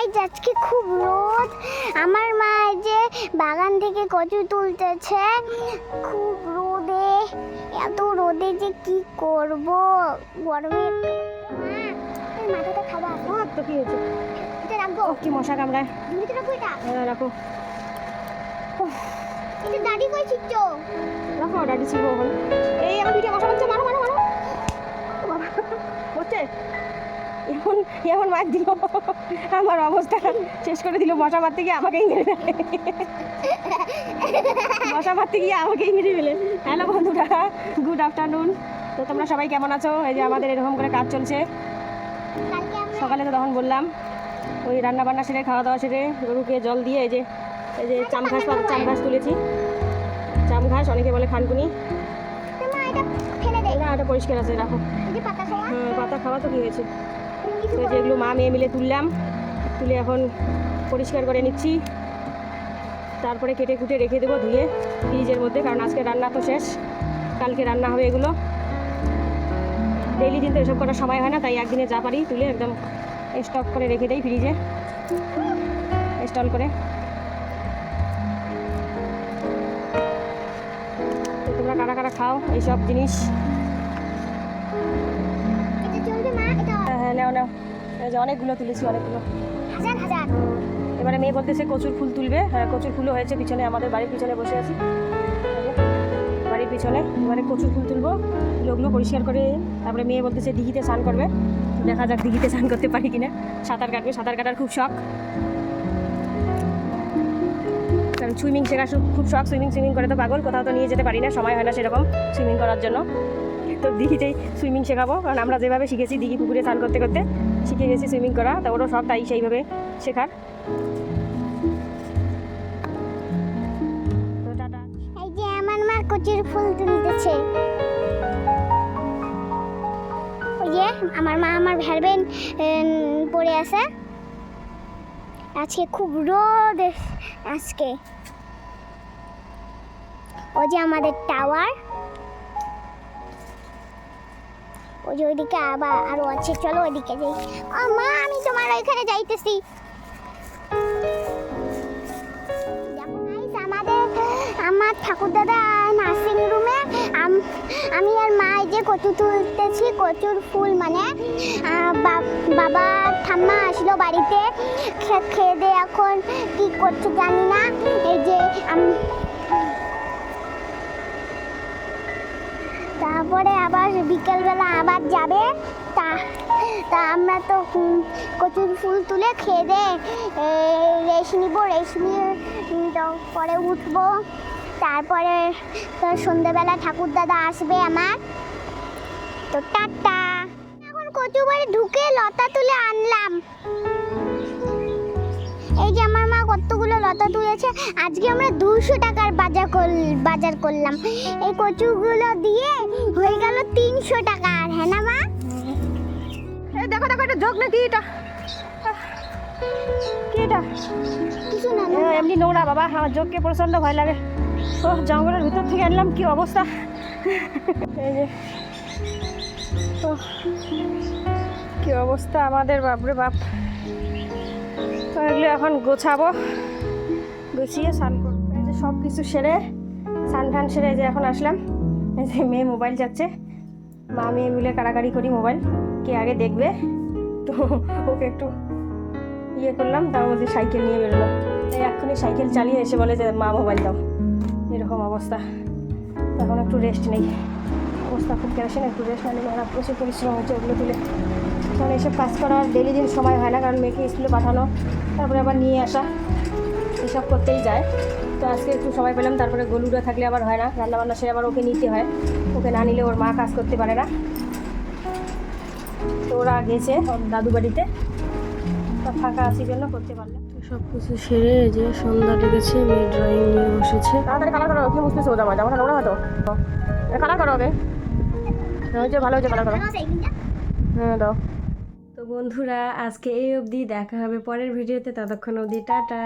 Guys, আজকে খুব রোদ। আমার মা যে বাগান থেকে কচু তুলতেছে। খুব রোদে, এত রোদে যে কি করব, গরমে মাথাটা খাবার। তো কি হয়েছে? এটা রাখবো। কি মশা কামড়ায়? ঝুড়িতে রাখবো এটা? রাখো এটা দাদি কই ছিটছ? রাখো, দাদি ছিল ওখানে। এই আমার পিঠে মশা হচ্ছে, মারো মারো মারো। হচ্ছে এমন এমন মার দিল, আমার অবস্থা শেষ করে দিল। মশা মারতে গিয়ে আমাকেই মেরে ফেলে, মশা মারতে গিয়ে আমাকেই মেরে ফেলে। হ্যালো বন্ধুরা, গুড আফটারনুন। তো তোমরা সবাই কেমন আছো? এই যে আমাদের এরকম করে কাজ চলছে। সকালে তো তখন বললাম ওই রান্না বান্না সেরে, খাওয়া দাওয়া সেরে, গরুকে জল দিয়ে এই যে চাম ঘাস তুলেছি। চাম ঘাস অনেকে বলে খানকুনি, না এটা পরিষ্কার আছে, রাখো। হ্যাঁ, পাতা খাওয়া তো কি হয়েছে। তো যেগুলো মা মেয়ে মিলে তুললাম, তুলে এখন পরিষ্কার করে নিচ্ছি। তারপরে কেটে কুটে রেখে দেবো ধুয়ে ফ্রিজের মধ্যে, কারণ আজকে রান্না তো শেষ, কালকে রান্না হবে এগুলো। ডেইলি দিন তো এসব করার সময় হয় না, তাই একদিনে যা পারি তুলে একদম স্টক করে রেখে দেই ফ্রিজে, স্টল করে। তো তোমরা কারা কারা খাও এইসব জিনিস? হ্যাঁ নাও নাও, এই যে অনেকগুলো তুলেছি, অনেকগুলো। এবারে মেয়ে বলতেছে কচুর ফুল তুলবে। হ্যাঁ, কচুর ফুলও হয়েছে পিছনে, আমাদের বাড়ির পিছনে বসে আছি বাড়ির পিছনে। এবারে কচুর ফুল তুলবো, ওগুলো পরিষ্কার করে তারপরে মেয়ে বলতেছে দিঘিতে স্নান করবে। দেখা যাক দিঘিতে স্নান করতে পারি কিনা। সাঁতার কাটবে, সাঁতার কাটার খুব শখ, কারণ সুইমিং শেখার খুব শখ। সুইমিং করে তো পাগল, কোথাও তো নিয়ে যেতে পারি না, সময় হয় না সেরকম সুইমিং করার জন্য। তো দিঘিতেই সুইমিং শেখাবো, কারণ আমরা যেভাবে শিখেছি দিঘি পুকুরে স্নান করতে করতে শিখে গেছি সুইমিং করা। তো ওরও শখ, তাই সেইভাবে শেখার। তো টাটা। এই যে আমার মা কচুর ফুল তুলতেছে। ওই যে আমার মা আমার ভ্যালবেন পরে আছে। আজকে খুব রোদ আজকে। ওই যে আমাদের টাওয়ার, ওই যে ওইদিকে আবার আরো আছে, চলো ওইদিকে যাই। মা আমি তোমার ওইখানে যাইতেছি। আমার ঠাকুর দাদা নার্সিং রুমে, আমি আর মা এই যে কচু তুলতেছি। কচুর ফুল মানে বাবা ঠাম্মা আসলো বাড়িতে, খেয়ে দিয়ে এখন কি করছে জানি না। এই যে তারপরে আবার বিকেলবেলা আবার যাবে। তা আমরা তো কচুর ফুল তুলে খেয়ে দে রেস্ট নিব, রেস্ট নিয়ে পরে উঠবো। তারপরে সন্ধ্যেবেলা ঠাকুর দাদা আসবে আমার। তো টাটা। এখন কচু বাড়ি ঢুকে লতা তুলে আনলাম। এই যে আমার মা কতগুলো লতা তুলেছে। আজকে আমরা 200 টাকার বাজার করলাম। এই কচুগুলো দিয়ে হয়ে গেল 300 টাকার। হ্যাঁ না মা? দেখো দেখো, এটা যোগ নাকি? এটা কি? এটা কিছু না, এমনি নোংরা বাবা, আমার যোগকে প্রচন্ড ভয় লাগে। ও জঙ্গলের ভিতর থেকে আনলাম, কি অবস্থা। এই যে কি অবস্থা আমাদের, বাপরে বাপ। তো এগুলো এখন গোছাবো, গুছিয়ে স্নান করবো। এই যে সব কিছু সেরে স্নান টান সেরে যে এখন আসলাম। এই যে মেয়ে মোবাইল যাচ্ছে, মা মেয়ে মিলে কাড়াকাড়ি করি মোবাইল, কে আগে দেখবে। তো ওকে একটু ইয়ে করলাম, তাও বলছে সাইকেল নিয়ে বেরোলো। তাই এক্ষুনি সাইকেল চালিয়ে এসে বলে যে মা মোবাইল দাও। এরকম অবস্থা। তখন একটু রেস্ট নেই, অবস্থা খুব কেরাসিন। একটু রেস্ট না নিলে আমার প্রচুর পরিশ্রম হচ্ছে ওগুলো তুলে। কারণ এইসব কাজ করার ডেলি দিন সময় হয় না, কারণ মেয়েকে স্কুলে পাঠানো, তারপরে আবার নিয়ে আসা, এসব করতেই যায়। তো আজকে একটু সময় পেলাম। তারপরে গলুরা থাকলে আবার হয় না, রান্নাবান্না সে আবার ওকে নিতে হয়, ওকে না নিলে ওর মা কাজ করতে পারে না। তো ওরা গেছে ওর দাদু বাড়িতে, ফাঁকা আছি জন্য করতে পারলাম। সব কিছু সেরে যে সন্ধ্যা লেগেছে, মেয়ে ড্রয়িং নিয়ে বসেছে। তাড়াতাড়ি কালার করো, কি বুঝতেছো? জামাটা নোংরা হতো, কালার করো হবে। হয়েছে, ভালো হয়েছে, কালার করো। হ্যাঁ দাও। তো বন্ধুরা, আজকে এই অবধি, দেখা হবে পরের ভিডিওতে। ততক্ষণ অবধি টাটা।